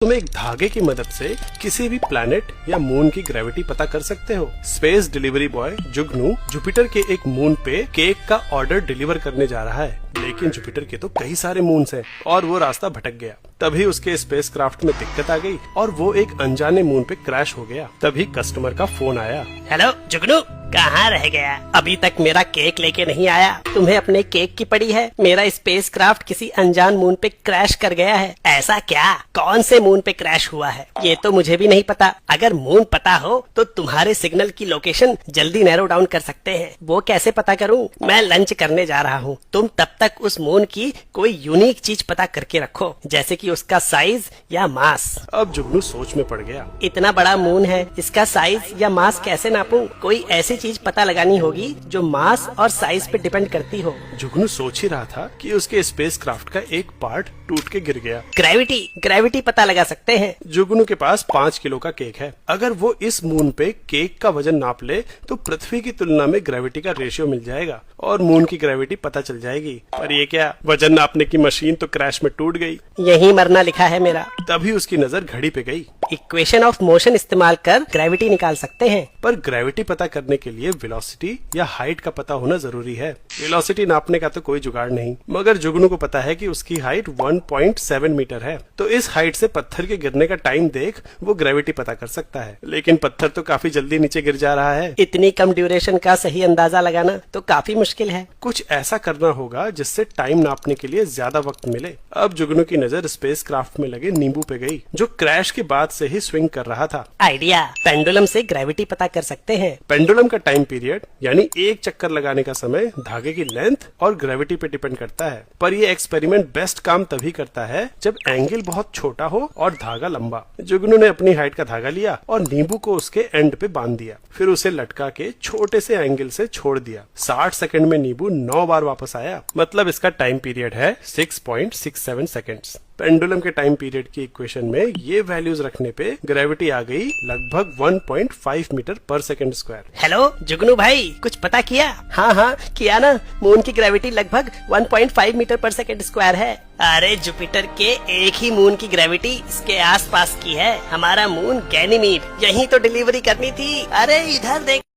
तुम एक धागे की मदद से किसी भी प्लैनेट या मून की ग्रेविटी पता कर सकते हो। स्पेस डिलीवरी बॉय जुगनू जुपिटर के एक मून पे केक का ऑर्डर डिलीवर करने जा रहा है, लेकिन जुपिटर के तो कई सारे मून्स हैं और वो रास्ता भटक गया। तभी उसके स्पेसक्राफ्ट में दिक्कत आ गई और वो एक अनजाने मून पे क्रैश हो गया। तभी कस्टमर का फोन आया। हेलो जुगनू, कहाँ रह गया? अभी तक मेरा केक लेके नहीं आया। तुम्हें अपने केक की पड़ी है? मेरा स्पेसक्राफ्ट किसी अनजान मून पे क्रैश कर गया है। ऐसा क्या? कौन से मून पे क्रैश हुआ है ये तो मुझे भी नहीं पता। अगर मून पता हो तो तुम्हारे सिग्नल की लोकेशन जल्दी नैरो डाउन कर सकते हैं। वो कैसे पता करूँ? मैं लंच करने जा रहा हूँ। तुम तब तक उस मून की कोई यूनिक चीज पता करके रखो, जैसे कि उसका साइज या मास। अब जुगनू सोच में पड़ गया। इतना बड़ा मून है, इसका साइज या मास कैसे नापूं? कोई ऐसी चीज पता लगानी होगी जो मास और साइज पे डिपेंड करती हो। जुगनू सोच ही रहा था कि उसके स्पेसक्राफ्ट का एक पार्ट टूट के गिर गया। ग्रेविटी पता लगा सकते हैं। जुगनू के पास 5 किलो का केक है। अगर वो इस मून पे केक का वजन नाप ले तो पृथ्वी की तुलना में ग्रेविटी का रेशियो मिल जाएगा और मून की ग्रेविटी पता चल जाएगी। पर ये क्या, वजन नापने की मशीन तो क्रैश में टूट गई। यही मरना लिखा है मेरा। तभी उसकी नजर घड़ी पे गई। इक्वेशन ऑफ मोशन इस्तेमाल कर ग्रेविटी निकाल सकते हैं। पर ग्रेविटी पता करने के लिए वेलोसिटी या हाइट का पता होना जरूरी है। वेलोसिटी नापने का तो कोई जुगाड़ नहीं, मगर जुगनू को पता है कि उसकी हाइट 1.7 मीटर है, तो इस हाइट से पत्थर के गिरने का टाइम देख वो ग्रेविटी पता कर सकता है। लेकिन पत्थर तो काफी जल्दी नीचे गिर जा रहा है। इतनी कम ड्यूरेशन का सही अंदाजा लगाना तो काफी मुश्किल है। कुछ ऐसा करना होगा जिससे टाइम नापने के लिए ज्यादा वक्त मिले। अब जुगनू की नजर स्पेसक्राफ्ट में लगे नींबू पे गई, जो क्रैश के बाद से ही स्विंग कर रहा था। आइडिया, पेंडुलम से ग्रेविटी पता कर सकते हैं। पेंडुलम का टाइम पीरियड यानी एक चक्कर लगाने का समय धागे की लेंथ और ग्रेविटी पे डिपेंड करता है। पर ये एक्सपेरिमेंट बेस्ट काम तभी करता है जब एंगल बहुत छोटा हो और धागा लंबा। जुगनू ने अपनी हाइट का धागा लिया और नींबू को उसके एंड पे बांध दिया, फिर उसे लटका के छोटे से एंगल से छोड़ दिया। 60 सेकंड में नींबू 9 बार वापस आया, मतलब इसका टाइम पीरियड है 6.67 सेकेंड्स। पेंडुलम के टाइम पीरियड की इक्वेशन में ये वैल्यूज रखने पे ग्रेविटी आ गई लगभग 1.5 मीटर पर सेकंड स्क्वायर। हेलो जुगनू भाई, कुछ पता किया? हाँ किया ना। मून की ग्रेविटी लगभग 1.5 मीटर पर सेकंड स्क्वायर है। अरे जुपिटर के एक ही मून की ग्रेविटी इसके आसपास की है। हमारा मून गैनीमीड, यहीं तो डिलीवरी करनी थी। अरे इधर देख।